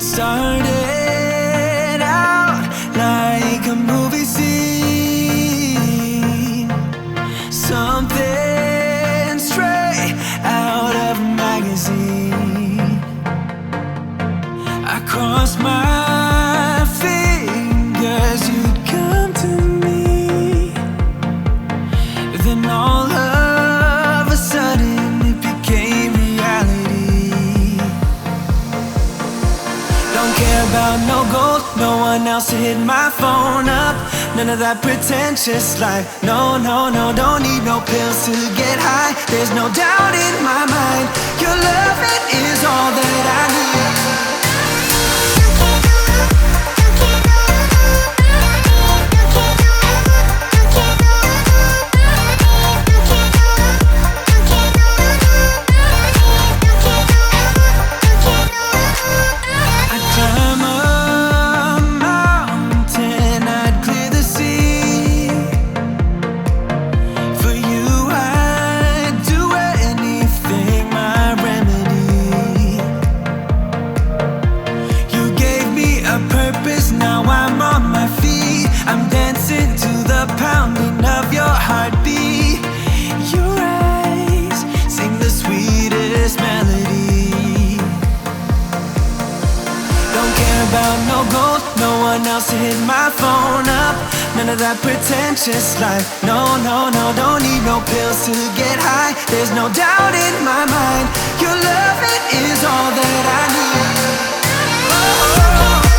Started out like a movie scene, something straight out of a magazine. I crossed my fingers you'd come to me, then all of a sudden it became reality. Don't care about no gold, no one else to hit my phone up. None of that pretentious life. No, no, no, don't need no pills to get high. There's no doubt in my mind, your love, it is all that I need. Pounding of your heartbeat, your eyes sing the sweetest melody. Don't care about no gold, no one else to hit my phone up. None of that pretentious life. No, no, no, don't need no pills to get high. There's no doubt in my mind, your love, it is all that I need. Oh.